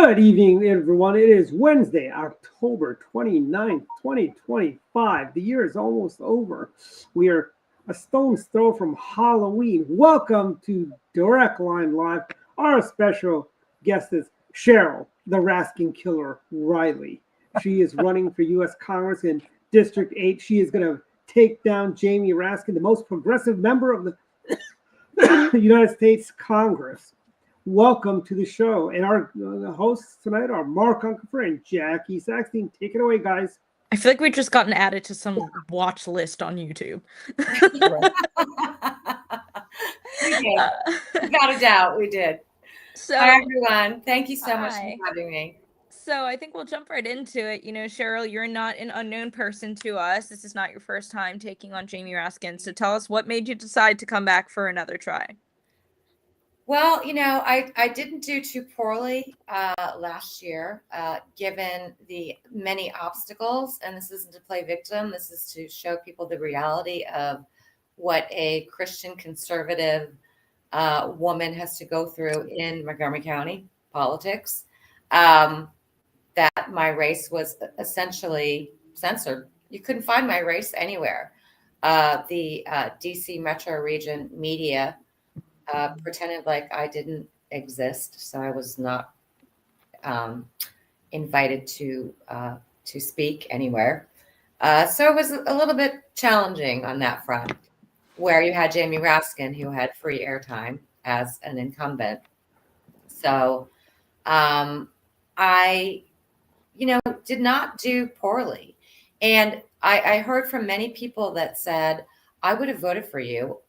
Good evening, everyone. It is Wednesday, October 29th, 2025. The year is almost over. We are a stone's throw from Halloween. Welcome to Direct Line Live. Our special guest is Cheryl, the Raskin Killer Riley. She is running for U.S. Congress in District 8. She is going to take down Jamie Raskin, the most progressive member of the United States Congress. Welcome to the show. And our hosts tonight are Mark Unkefer and Jackie Saxton. Take it away, guys. I feel like we've just gotten added to some watch list on YouTube. We did. Without a doubt, we did. Hi, everyone. Thank you so much for having me. So I think we'll jump right into it. You know, Cheryl, you're not an unknown person to us. This is not your first time taking on Jamie Raskin. So tell us what made you decide to come back for another try. Well, you know, I didn't do too poorly last year, given the many obstacles. And this isn't to play victim. This is to show people the reality of what a Christian conservative woman has to go through in Montgomery County politics. That my race was essentially censored. You couldn't find my race anywhere. The DC metro region media pretended like I didn't exist, so I was not invited to speak anywhere. So it was a little bit challenging on that front, where you had Jamie Raskin, who had free airtime as an incumbent. So I, did not do poorly. And I heard from many people that said, I would have voted for you.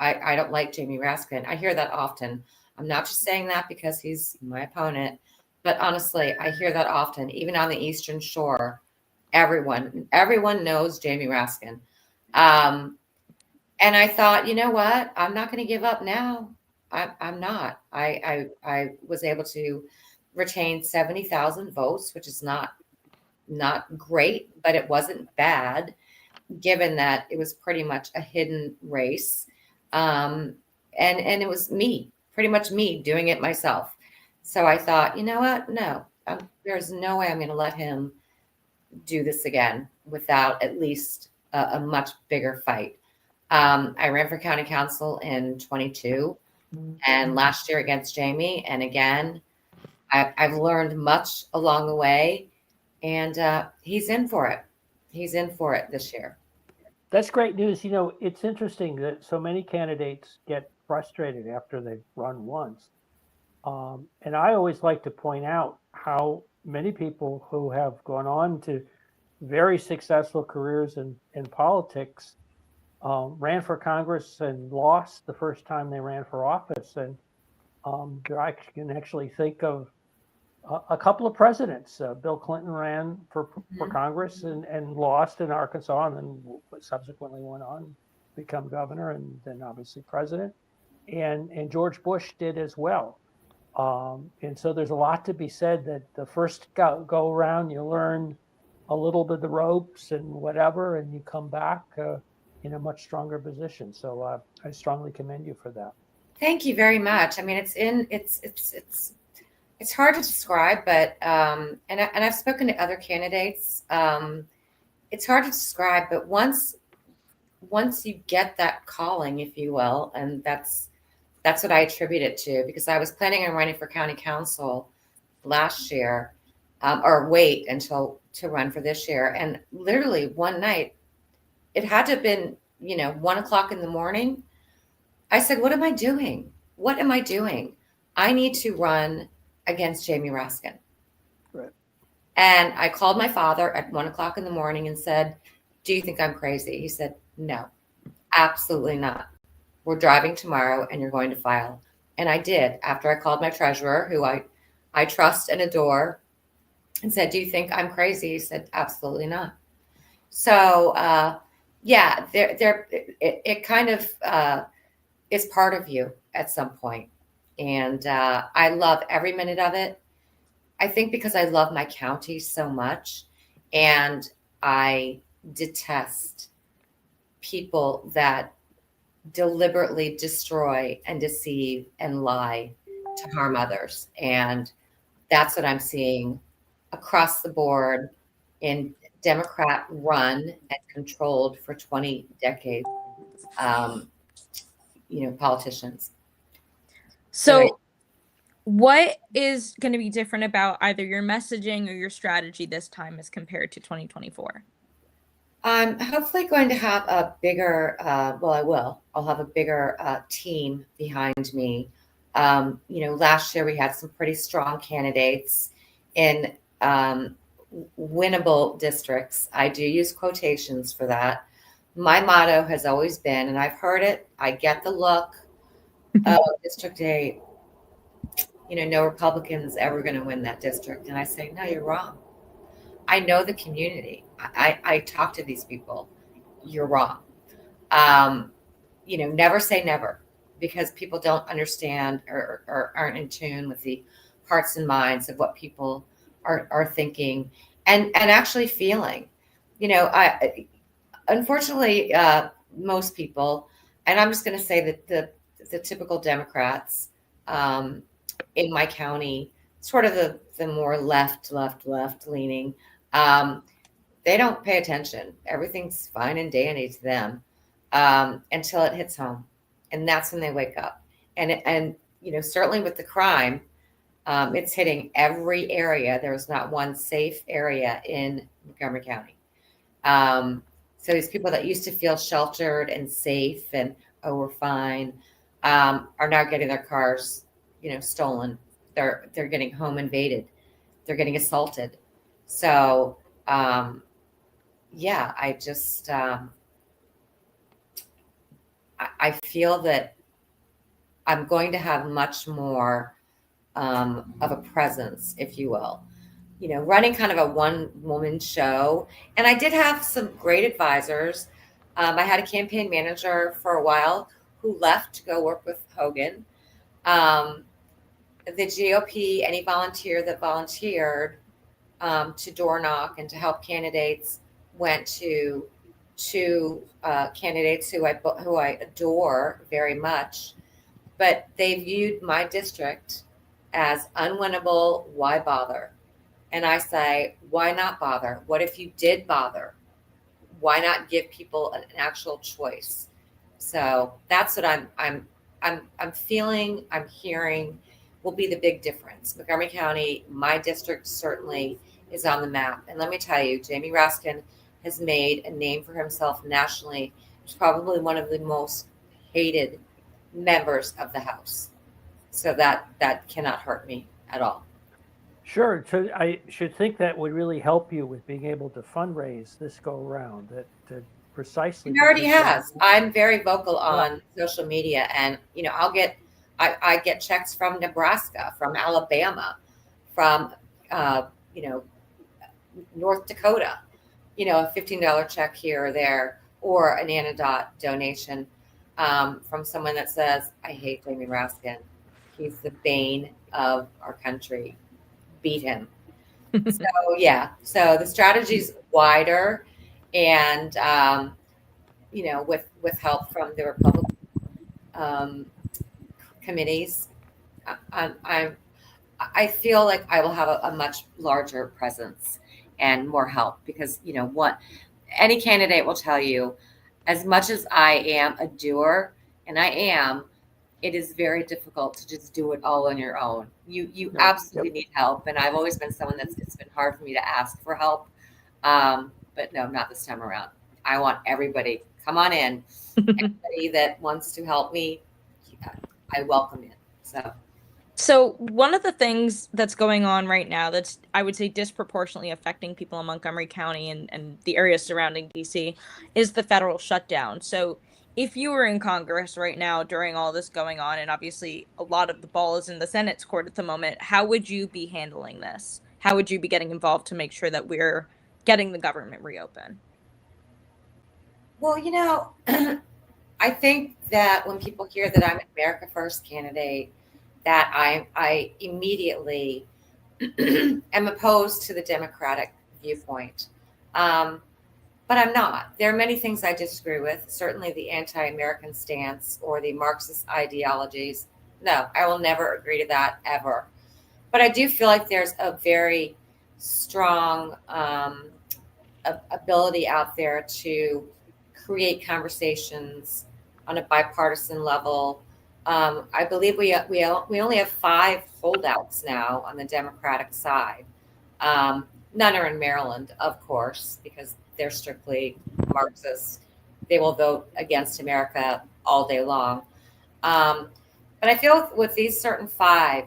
I don't like Jamie Raskin. I hear that often. I'm not just saying that because he's my opponent, but honestly, I hear that often, even on the Eastern Shore. Everyone knows Jamie Raskin. And I thought, you know what? I'm not going to give up now. I'm not. I was able to retain 70,000 votes, which is not great, but it wasn't bad, given that it was pretty much a hidden race. And it was pretty much me doing it myself. So I thought, you know what? No, there's no way I'm going to let him do this again without at least a much bigger fight. I ran for county council in 22 and last year against Jamie. And again, I've learned much along the way, and he's in for it. He's in for it this year. That's great news. You know, it's interesting that so many candidates get frustrated after they've run once. And I always like to point out how many people who have gone on to very successful careers in politics ran for Congress and lost the first time they ran for office. And I can actually think of a couple of presidents. Bill Clinton ran for Congress and lost in Arkansas, and then subsequently went on to become governor and then obviously president. And George Bush did as well. And so there's a lot to be said that the first go around, you learn a little bit of the ropes and whatever, and you come back in a much stronger position. So I strongly commend you for that. Thank you very much. I mean, it's hard to describe, but and I've spoken to other candidates. It's hard to describe, but once you get that calling, if you will, and that's what I attribute it to, because I was planning on running for county council last year, or wait until to run for this year. And literally one night, it had to have been 1:00 in the morning. I said, "What am I doing? What am I doing? I need to run against Jamie Raskin." Right. And I called my father at 1:00 in the morning and said, "Do you think I'm crazy?" He said, "No, absolutely not. We're driving tomorrow and you're going to file." And I did, after I called my treasurer, who I trust and adore, and said, "Do you think I'm crazy?" He said, "Absolutely not." So yeah, it kind of is part of you at some point. And I love every minute of it. I think because I love my county so much, and I detest people that deliberately destroy and deceive and lie to harm others. And That's what I'm seeing across the board in Democrat run and controlled for 20 decades, politicians. So what is going to be different about either your messaging or your strategy this time as compared to 2024? I'm hopefully going to have a bigger, I'll have a bigger team behind me. Last year we had some pretty strong candidates in winnable districts. I do use quotations for that. My motto has always been, and I've heard it, I get the look, District 8, no Republican's ever going to win that district. And I say, no, you're wrong. I know the community. I talk to these people. You're wrong. Never say never, because people don't understand or aren't in tune with the hearts and minds of what people are thinking and actually feeling. Unfortunately, most people, and I'm just going to say that the typical Democrats in my county, sort of the more left leaning, they don't pay attention. Everything's fine and dandy to them until it hits home, and that's when they wake up. And certainly with the crime, it's hitting every area. There's not one safe area in Montgomery County. So these people that used to feel sheltered and safe and we're fine, are now getting their cars, stolen. They're getting home invaded. They're getting assaulted. So I just I feel that I'm going to have much more of a presence, if you will. Running kind of a one-woman show. And I did have some great advisors. I had a campaign manager for a while who left to go work with Hogan. The GOP, any volunteer that volunteered to door knock and to help candidates went to candidates who I adore very much. But they viewed my district as unwinnable. Why bother? And I say, why not bother? What if you did bother? Why not give people an actual choice? So that's what I'm feeling, I'm hearing will be the big difference. Montgomery County, my district, certainly is on the map. And let me tell you, Jamie Raskin has made a name for himself nationally. He's probably one of the most hated members of the House. So that cannot hurt me at all. Sure. So I should think that would really help you with being able to fundraise this go around. That precisely. He already has. I'm very vocal on social media, and I get checks from Nebraska, from Alabama, from North Dakota. A $15 check here or there, or an antidote donation from someone that says, "I hate Jamie Raskin. He's the bane of our country. Beat him." So the strategy's wider, and with help from the Republican committees, I feel like I will have a much larger presence and more help, because what any candidate will tell you, as much as I am a doer, and I am, it is very difficult to just do it all on your own. You absolutely need help. And I've always been someone it's been hard for me to ask for help. But no, not this time around. I want everybody, come on in. Anybody that wants to help me, I welcome it. So one of the things that's going on right now that's, I would say, disproportionately affecting people in Montgomery County and the areas surrounding DC is the federal shutdown. So if you were in Congress right now during all this going on, and obviously a lot of the ball is in the Senate's court at the moment, how would you be handling this? How would you be getting involved to make sure that we're getting the government reopened? Well, I think that when people hear that I'm an America First candidate, that I immediately am opposed to the Democratic viewpoint. But I'm not. There are many things I disagree with, certainly the anti-American stance or the Marxist ideologies. No, I will never agree to that, ever. But I do feel like there's a very strong ability out there to create conversations on a bipartisan level. I believe we only have 5 holdouts now on the Democratic side. None are in Maryland, of course, because they're strictly Marxist. They will vote against America all day long. But I feel with these certain 5,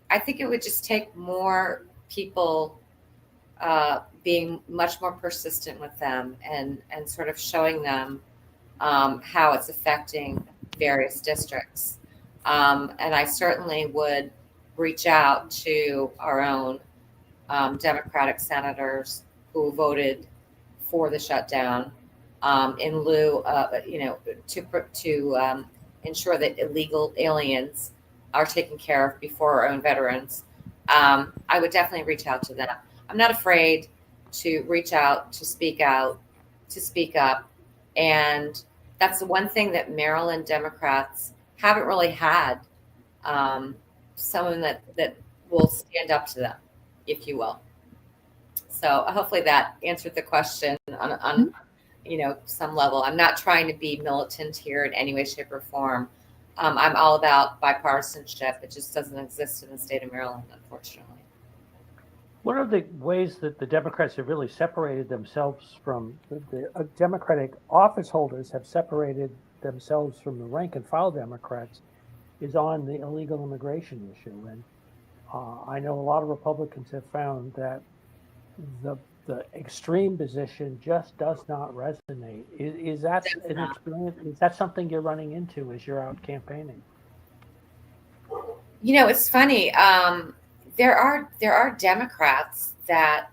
I think it would just take more people being much more persistent with them and sort of showing them how it's affecting various districts. And I certainly would reach out to our own Democratic senators who voted for the shutdown in lieu of, to ensure that illegal aliens are taken care of before our own veterans. I would definitely reach out to them. I'm not afraid to reach out, to speak out, to speak up. And that's the one thing that Maryland Democrats haven't really had, someone that will stand up to them, if you will. So hopefully that answered the question on some level. I'm not trying to be militant here in any way, shape, or form. I'm all about bipartisanship. It just doesn't exist in the state of Maryland, unfortunately. One of the ways that the Democrats have really separated themselves from the Democratic office holders have separated themselves from the rank and file Democrats is on the illegal immigration issue. And I know a lot of Republicans have found that the extreme position just does not resonate. Is that an experience? Is that something you're running into as you're out campaigning? It's funny. There are Democrats that,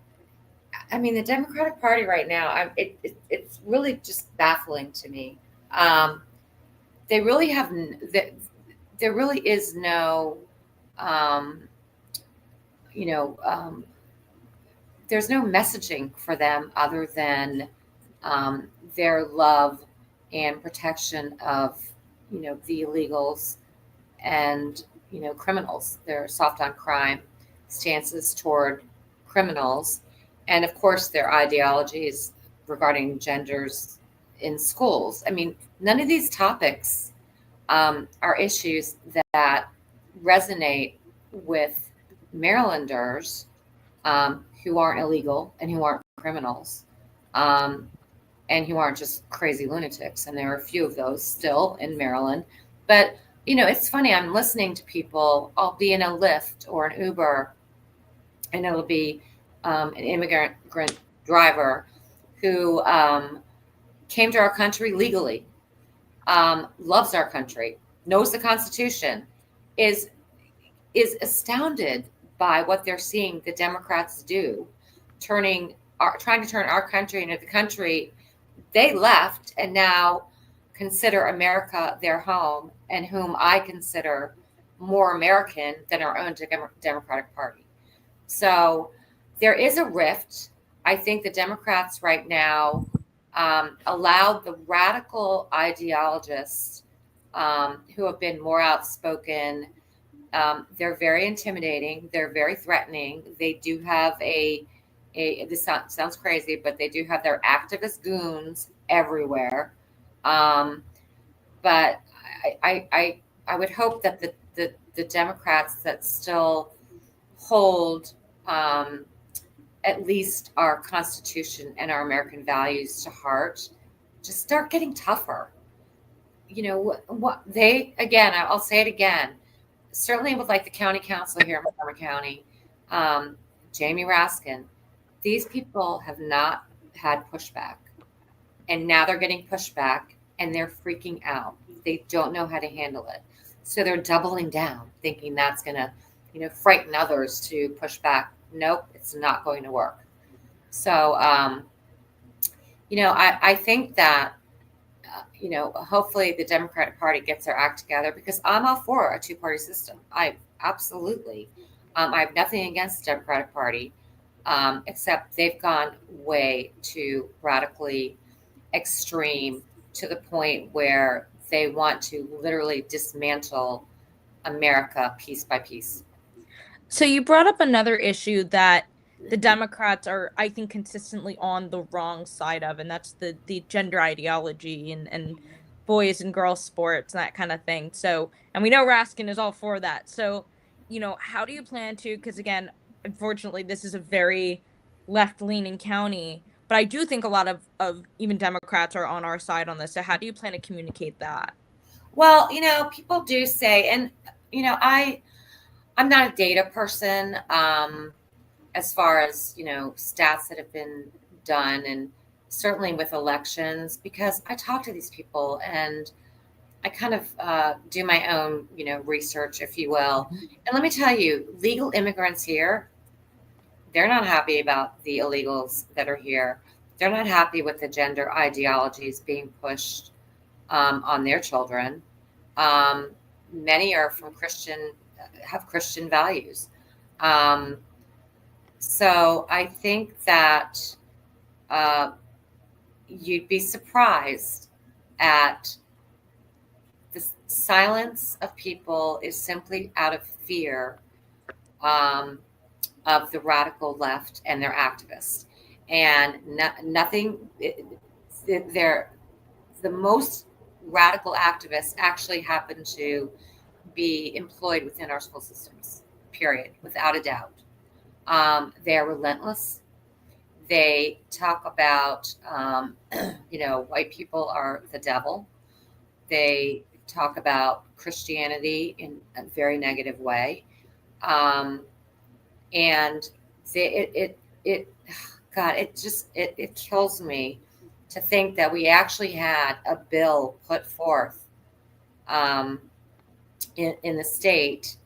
the Democratic Party right now, it's really just baffling to me. They really have, there really is no, there's no messaging for them other than their love and protection of, the illegals and, criminals. They're soft on crime stances toward criminals. And of course, their ideologies regarding genders in schools. None of these topics are issues that resonate with Marylanders who aren't illegal and who aren't criminals, and who aren't just crazy lunatics. And there are a few of those still in Maryland. But, it's funny, I'm listening to people, I'll be in a Lyft or an Uber, and it'll be an immigrant driver who came to our country legally, loves our country, knows the Constitution, is astounded by what they're seeing the Democrats do, trying to turn our country into the country they left and now consider America their home, and whom I consider more American than our own Democratic Party. So there is a rift. I think the Democrats right now allowed the radical ideologists who have been more outspoken. They're very intimidating. They're very threatening. They do have this sounds crazy, but they do have their activist goons everywhere. But I would hope that the Democrats that still hold at least our Constitution and our American values to heart just start getting tougher. What they, again, I'll say it again, certainly with like the county council here in Montgomery County, Jamie Raskin, these people have not had pushback, and now they're getting pushback and they're freaking out. They don't know how to handle it. So they're doubling down, thinking that's going to, frighten others to push back. Nope, it's not going to work. So, I think that, hopefully the Democratic Party gets their act together, because I'm all for a two-party system. I absolutely, I have nothing against the Democratic Party, except they've gone way too radically extreme to the point where they want to literally dismantle America piece by piece. So you brought up another issue that the Democrats are, I think, consistently on the wrong side of, and that's the gender ideology and boys and girls sports and that kind of thing. So, and we know Raskin is all for that. So, how do you plan to, because again, unfortunately, this is a very left-leaning county, but I do think a lot of even Democrats are on our side on this. So how do you plan to communicate that? Well, people do say, and I'm not a data person, as far as stats that have been done, and certainly with elections, because I talk to these people and I kind of do my own research, if you will. And let me tell you, legal immigrants here, they're not happy about the illegals that are here. They're not happy with the gender ideologies being pushed on their children. Many are from have Christian values. So I think that you'd be surprised at the silence of people is simply out of fear of the radical left and their activists. And nothing, they're the most radical activists actually happen to be employed within our school systems, period, without a doubt. They're relentless. They talk about, white people are the devil. They talk about Christianity in a very negative way. And it kills me to think that we actually had a bill put forth in the state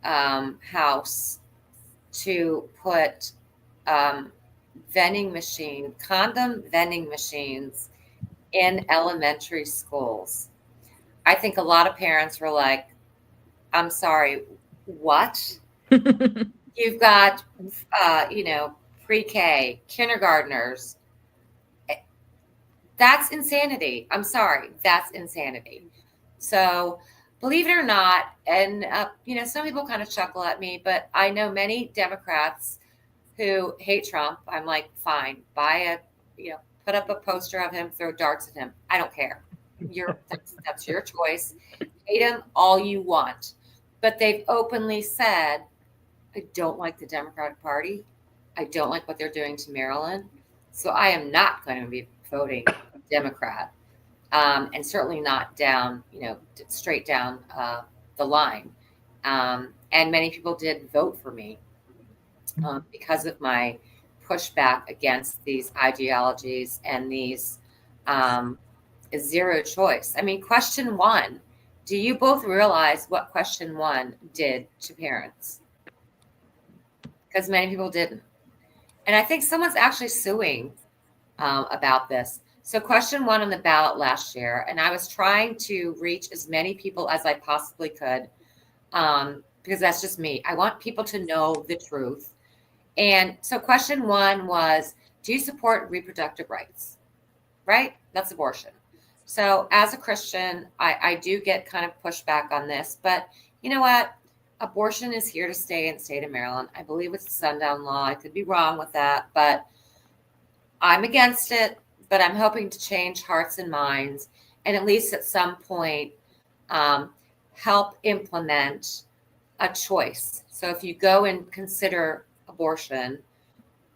house to put condom vending machines in elementary schools. I think a lot of parents were like, I'm sorry, what? You've got, pre-K, kindergartners. That's insanity. I'm sorry. That's insanity. So believe it or not, and, some people kind of chuckle at me, but I know many Democrats who hate Trump. I'm like, fine, put up a poster of him, throw darts at him. I don't care. That's your choice. Hate him all you want. But they've openly said, I don't like the Democratic Party. I don't like what they're doing to Maryland. So I am not going to be voting Democrat. And certainly not down, straight down the line. And many people did vote for me because of my pushback against these ideologies and these zero choice. I mean, question one, do you both realize what question one did to parents? Because many people didn't. And I think someone's actually suing about this. So question one on the ballot last year, and I was trying to reach as many people as I possibly could, because that's just me. I want people to know the truth. And so question one was, do you support reproductive rights? Right? That's abortion. So as a Christian, I do get kind of pushback on this, but you know what? Abortion is here to stay in the state of Maryland. I believe it's the sundown law. I could be wrong with that, but I'm against it. But I'm hoping to change hearts and minds, and at least at some point help implement a choice. So if you go and consider abortion,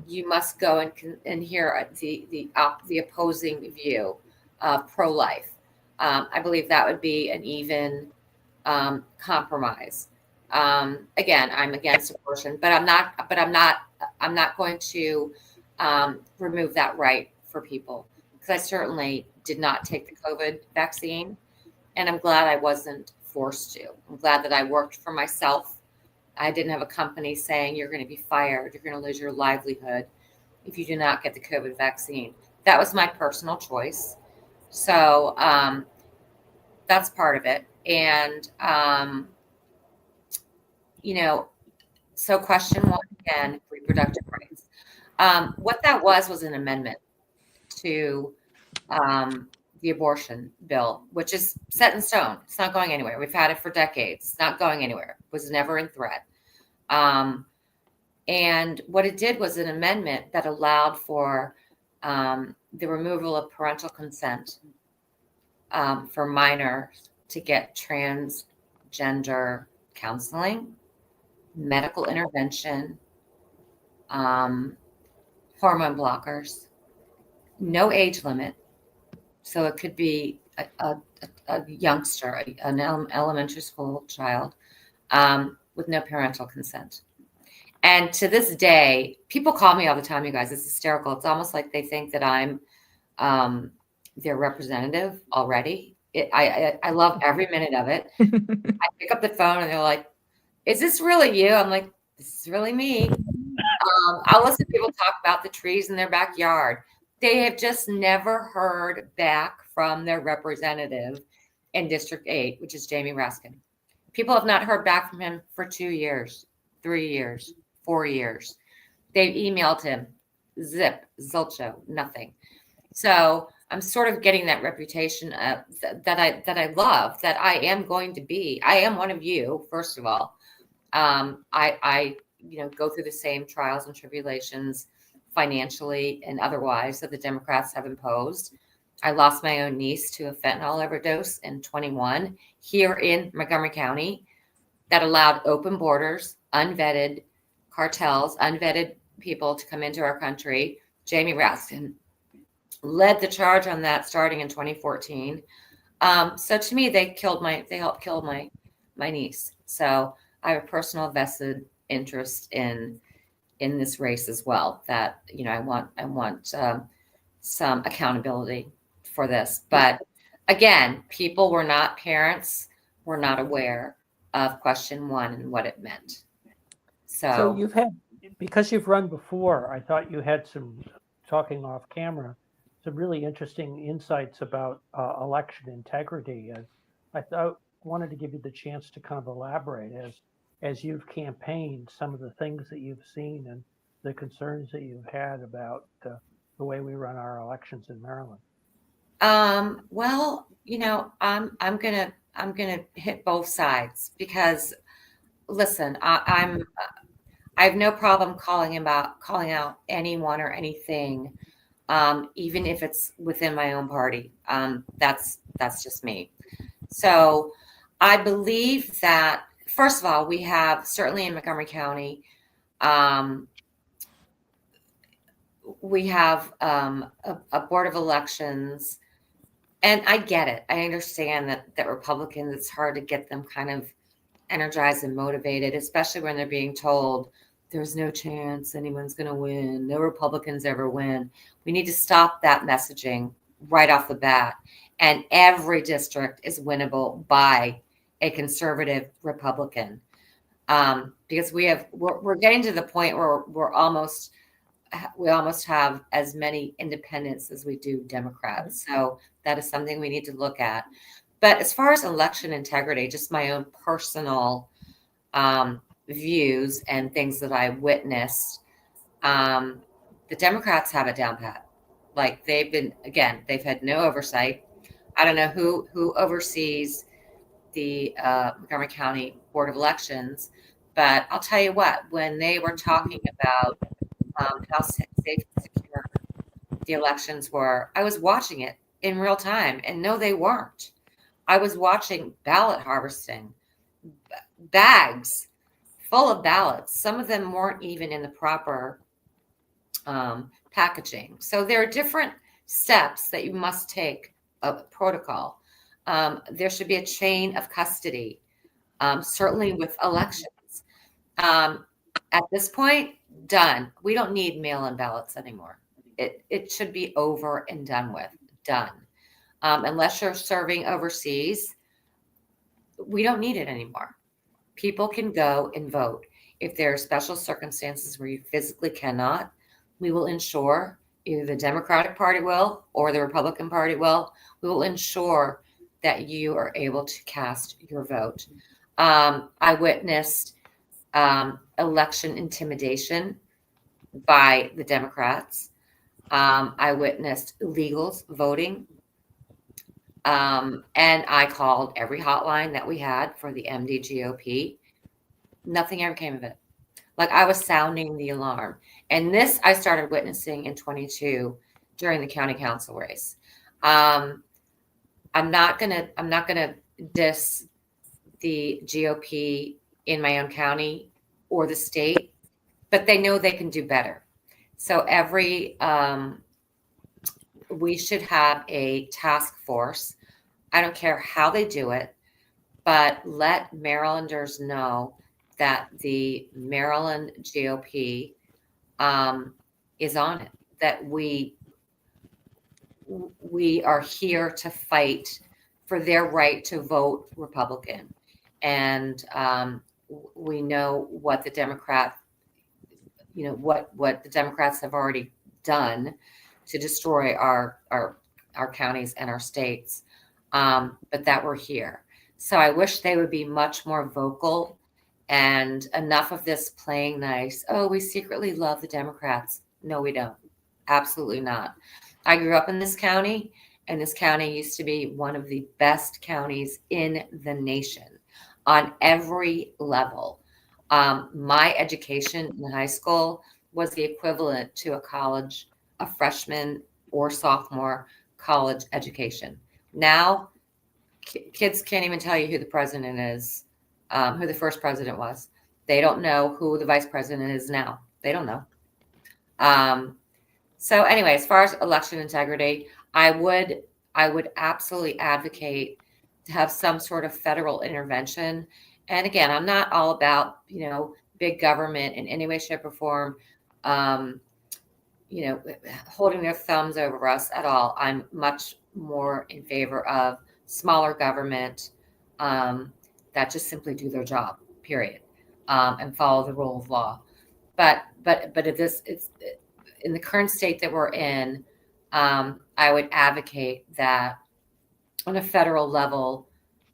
you must go and hear the opposing view of pro-life. I believe that would be an even compromise. Again, I'm against abortion, but I'm not going to remove that right for people, because I certainly did not take the COVID vaccine, and I'm glad I wasn't forced to. I'm glad that I worked for myself. I didn't have a company saying you're going to be fired, you're going to lose your livelihood if you do not get the COVID vaccine. That was my personal choice. So that's part of it. And, so question one, again, reproductive rights. What that was an amendment to the abortion bill, which is set in stone. It's not going anywhere. We've had it for decades. It's not going anywhere. It was never in threat. And what it did was an amendment that allowed for the removal of parental consent for minors to get transgender counseling, medical intervention, hormone blockers, no age limit. So it could be a youngster, an elementary school child with no parental consent. And to this day, people call me all the time, you guys. It's hysterical. It's almost like they think that I'm their representative already. I love every minute of it. I pick up the phone and they're like, "Is this really you?" I'm like, "This is really me." I'll listen to people talk about the trees in their backyard. They have just never heard back from their representative in District 8, which is Jamie Raskin. People have not heard back from him for 2 years, 3 years, 4 years. They've emailed him, zip, zilcho, nothing. So I'm sort of getting that reputation that I love, that I am going to be. I am one of you, first of all. I go through the same trials and tribulations financially and otherwise that the Democrats have imposed. I lost my own niece to a fentanyl overdose in 21 here in Montgomery County. That allowed open borders, unvetted cartels, unvetted people to come into our country. Jamie Raskin led the charge on that starting in 2014. So to me, they helped kill my niece. So I have a personal vested interest in this race as well. That I want some accountability for this. But again, people were not parents, were not aware of question 1 and what it meant. So you've had, because you've run before, I thought you had some, talking off camera, some really interesting insights about election integrity. And I wanted to give you the chance to kind of elaborate as you've campaigned, some of the things that you've seen and the concerns that you've had about the way we run our elections in Maryland. Well, I'm gonna hit both sides because, listen, I have no problem calling out anyone or anything, even if it's within my own party. That's just me. So I believe that, first of all, we have, certainly in Montgomery County, we have a board of elections. And I get it. I understand that Republicans, it's hard to get them kind of energized and motivated, especially when they're being told there's no chance anyone's going to win. No Republicans ever win. We need to stop that messaging right off the bat. And every district is winnable by a conservative Republican, because we're getting to the point where we almost have as many independents as we do Democrats. So that is something we need to look at. But as far as election integrity, just my own personal views and things that I witnessed, the Democrats have it down pat. Like they've had no oversight. I don't know who oversees the Montgomery County Board of Elections, but I'll tell you what, when they were talking about how safe and secure the elections were, I was watching it in real time, and no, they weren't. I was watching ballot harvesting, bags full of ballots. Some of them weren't even in the proper packaging. So there are different steps that you must take, a protocol. There should be a chain of custody, certainly with elections. At this point, done. We don't need mail-in ballots anymore. It should be over and done with. Done. Unless you're serving overseas, we don't need it anymore. People can go and vote. If there are special circumstances where you physically cannot, we will ensure, either the Democratic Party will or the Republican Party will, we will ensure that you are able to cast your vote. I witnessed election intimidation by the Democrats. I witnessed illegals voting. And I called every hotline that we had for the MD GOP. Nothing ever came of it. Like I was sounding the alarm. And this I started witnessing in 22 during the county council race. I'm not gonna diss the GOP in my own county or the state, but they know they can do better. So we should have a task force. I don't care how they do it, but let Marylanders know that the Maryland GOP is on it, that we are here to fight for their right to vote Republican. And we know what the Democrats have already done to destroy our counties and our states, but that we're here. So I wish they would be much more vocal, and enough of this playing nice. Oh, we secretly love the Democrats. No, we don't. Absolutely not. I grew up in this county, and this county used to be one of the best counties in the nation on every level. My education in high school was the equivalent to a freshman or sophomore college education. Now, kids can't even tell you who the president is, who the first president was. They don't know who the vice president is now. They don't know. So anyway, as far as election integrity, I would absolutely advocate to have some sort of federal intervention. And again, I'm not all about, big government in any way, shape, or form, holding their thumbs over us at all. I'm much more in favor of smaller government that just simply do their job, period, and follow the rule of law. But if it's in the current state that we're in, I would advocate that on a federal level,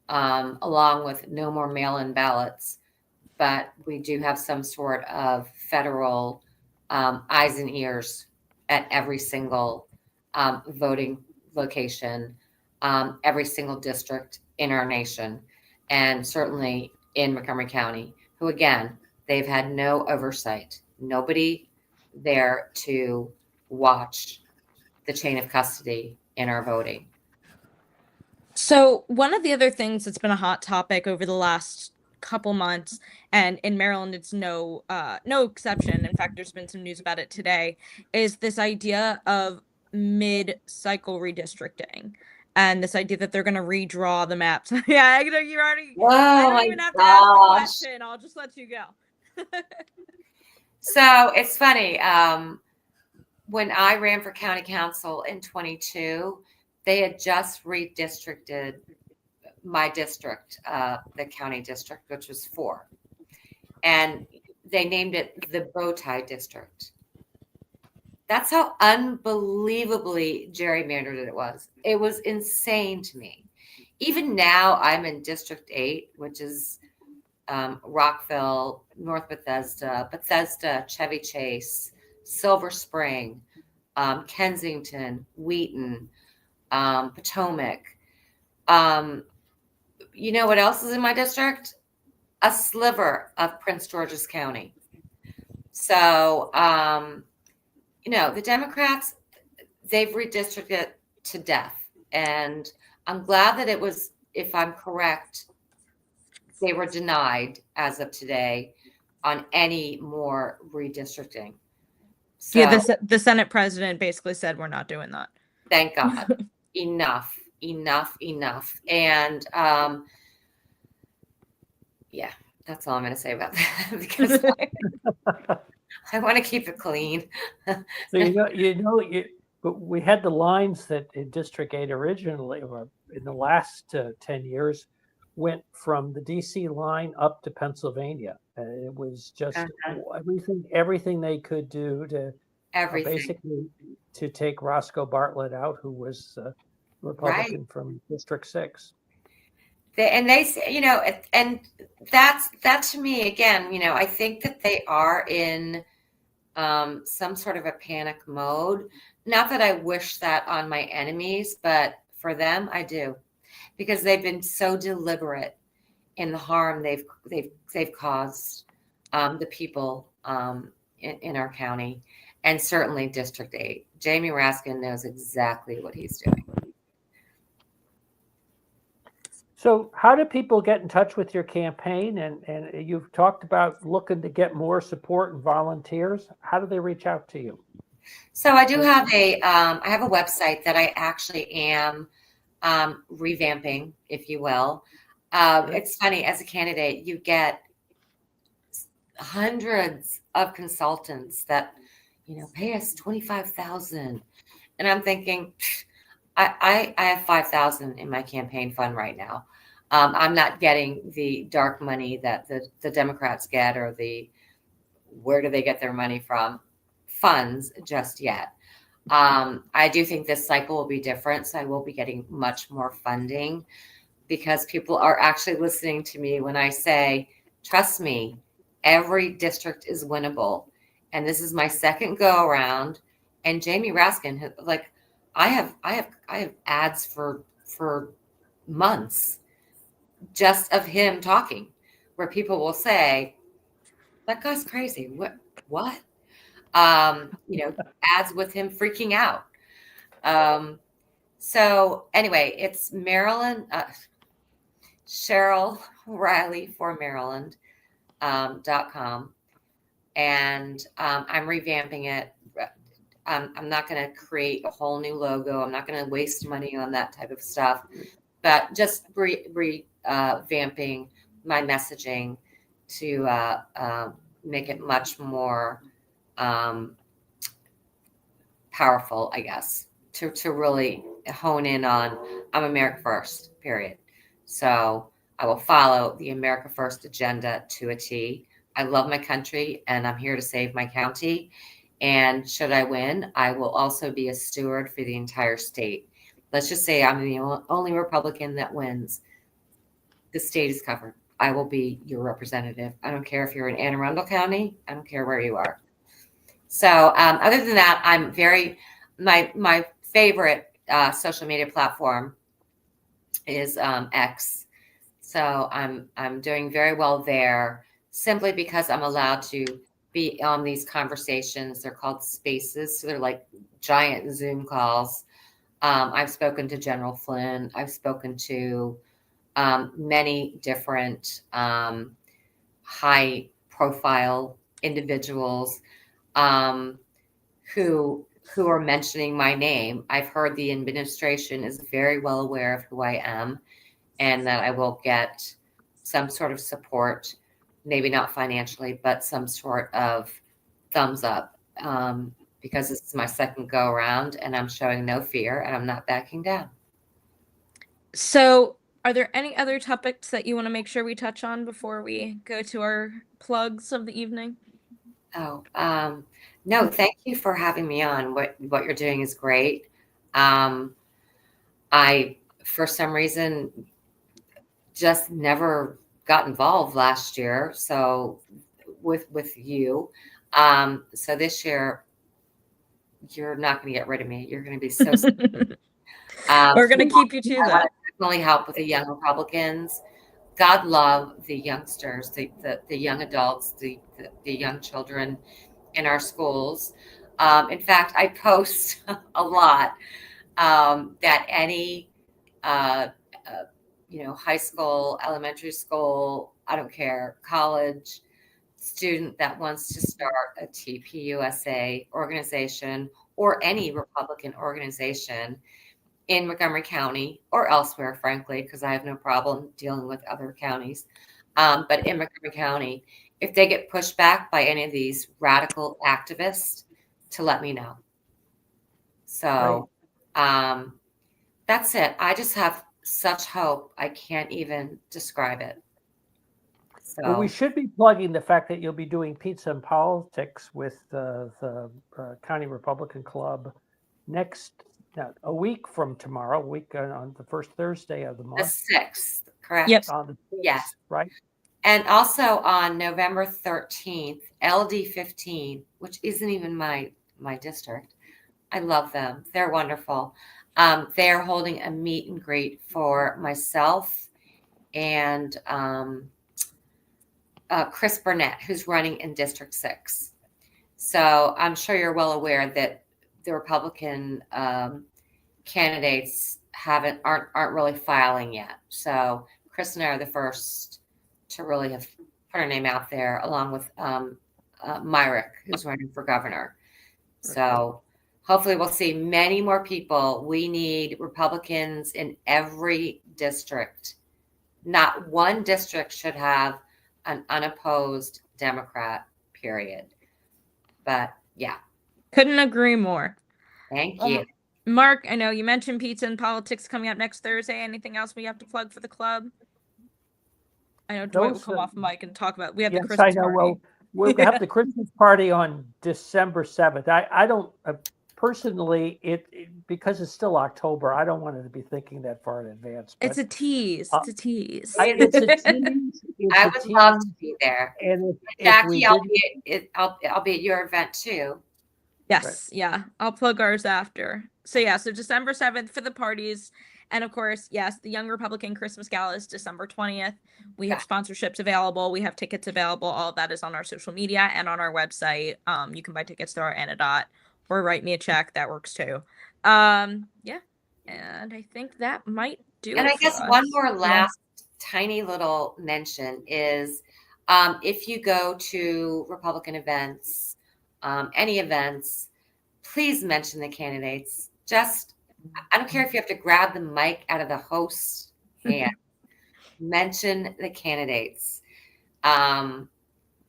along with no more mail-in ballots, but we do have some sort of federal eyes and ears at every single voting location, every single district in our nation, and certainly in Montgomery County, who again, they've had no oversight, nobody there to watch the chain of custody in our voting. So one of the other things that's been a hot topic over the last couple months, and in Maryland it's no exception. In fact, there's been some news about it today, is this idea of mid-cycle redistricting. And this idea that they're going to redraw the maps. Yeah, I know you're already. Whoa, I don't even have to ask the question. I'll just let you go. So it's funny. When I ran for county council in 22, they had just redistricted my district, the county district, which was 4. And they named it the Bowtie District. That's how unbelievably gerrymandered it was. It was insane to me. Even now, I'm in District 8, which is Rockville, North Bethesda, Chevy Chase, Silver Spring, Kensington, Wheaton, Potomac. You know what else is in my district? A sliver of Prince George's County. So, the Democrats, they've redistricted to death. And I'm glad that it was, if I'm correct, they were denied as of today on any more redistricting. So, yeah, the Senate president basically said we're not doing that. Thank God. Enough. And yeah, that's all I'm going to say about that because I want to keep it clean. So but we had the lines that in District 8 originally, or in the last 10 years, went from the DC line up to Pennsylvania. It was just everything they could do to basically to take Roscoe Bartlett out, who was Republican from District 6. And they say, and that to me, again, I think that they are in some sort of a panic mode. Not that I wish that on my enemies, but for them, I do, because they've been so deliberate in the harm they've caused the people in our county, and certainly District 8. Jamie Raskin knows exactly what he's doing. So how do people get in touch with your campaign? And you've talked about looking to get more support and volunteers. How do they reach out to you? So I do have I have a website that I actually am revamping, if you will. It's funny, as a candidate, you get hundreds of consultants that, pay us $25,000. And I'm thinking, I have $5,000 in my campaign fund right now. I'm not getting the dark money that the Democrats get, or where do they get their money from funds just yet. I do think this cycle will be different. So I will be getting much more funding, because people are actually listening to me when I say, trust me, every district is winnable. And this is my second go around. And Jamie Raskin, I have ads for months just of him talking, where people will say, that guy's crazy. What? Ads with him freaking out. So anyway, it's Maryland, Cheryl Riley for Maryland.com. And I'm revamping it. I'm not going to create a whole new logo. I'm not going to waste money on that type of stuff, but just revamping my messaging to make it much more powerful, I guess, to really hone in on I'm America First, period. So I will follow the America First agenda to a T. I love my country, and I'm here to save my county. And should I win, I will also be a steward for the entire state. Let's just say I'm the only Republican that wins. The state is covered. I will be your representative. I don't care if you're in Anne Arundel County. I don't care where you are. So other than that, I'm my favorite social media platform is X. So I'm doing very well there, simply because I'm allowed to be on these conversations. They're called spaces. So they're like giant Zoom calls. I've spoken to General Flynn. I've spoken to many different high profile individuals who are mentioning my name. I've heard the administration is very well aware of who I am, and that I will get some sort of support, maybe not financially, but some sort of thumbs up, because this is my second go around, and I'm showing no fear, and I'm not backing down. So are there any other topics that you want to make sure we touch on before we go to our plugs of the evening? Oh, no, thank you for having me on. What you're doing is great. I, for some reason, just never got involved last year. So with you, so this year, you're not going to get rid of me. You're going to be so. We're going to keep you to that. Definitely help with the young Republicans. God love the youngsters, the young adults, the young children in our schools. In fact, I post a lot that any high school, elementary school, I don't care, college student that wants to start a TPUSA organization or any Republican organization in Montgomery County or elsewhere, frankly, because I have no problem dealing with other counties. But in Montgomery County, if they get pushed back by any of these radical activists, to let me know. So that's it. I just have such hope. I can't even describe it. So, well, we should be plugging the fact that you'll be doing Pizza and Politics with the County Republican Club a week from tomorrow, on the first Thursday of the month. The 6th, correct? Yep. On the 6th, yes. Right. And also on November 13th, LD15, which isn't even my district. I love them. They're wonderful. They're holding a meet and greet for myself and Chris Burnett, who's running in District 6. So I'm sure you're well aware that the Republican candidates aren't really filing yet. So Chris and I are the first to really have put our name out there, along with Myrick, who's running for governor. So hopefully we'll see many more people. We need Republicans in every district. Not one district should have an unopposed Democrat, period. But yeah. Couldn't agree more. Thank you. Mark, I know you mentioned pizza and politics coming up next Thursday. Anything else we have to plug for the club? I know Dwight will come off mic and talk about. We have the Christmas party. Well, we'll have the Christmas party on December 7th. I don't personally because it's still October. I don't want to be thinking that far in advance. But, it's a tease. It's a tease. It's a tease. I would love to be there. And Jackie, I'll be at your event too. Yes, right. Yeah. I'll plug ours after. So December 7th for the parties. And of course, yes, the Young Republican Christmas Gala is December 20th. We have sponsorships available. We have tickets available. All of that is on our social media and on our website. You can buy tickets through our Anadot or write me a check. That works too. And I think that might do it. And I guess one more last tiny little mention is if you go to Republican events, any events, please mention the candidates. I don't care if you have to grab the mic out of the host's hand. Mention the candidates.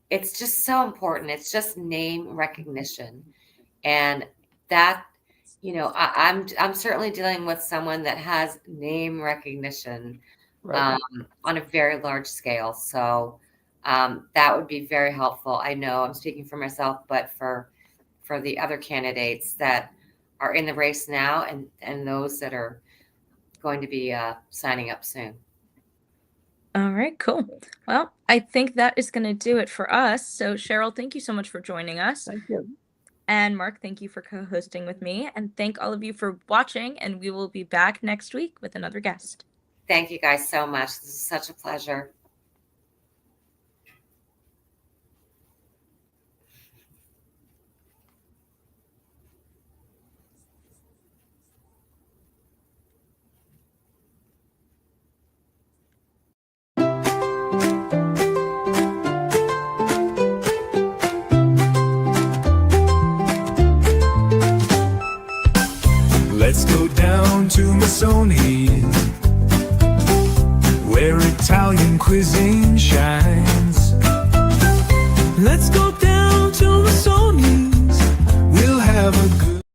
It's just so important. It's just name recognition. And that, I'm certainly dealing with someone that has name recognition on a very large scale. So that would be very helpful. I know I'm speaking for myself, but for the other candidates that are in the race now and those that are going to be signing up soon. All right, cool. Well, I think that is going to do it for us. So Cheryl, thank you so much for joining us. Thank you. And Mark, thank you for co-hosting with me. And thank all of you for watching. And we will be back next week with another guest. Thank you guys so much. This is such a pleasure. Let's go down to Missoni, where Italian cuisine shines. Let's go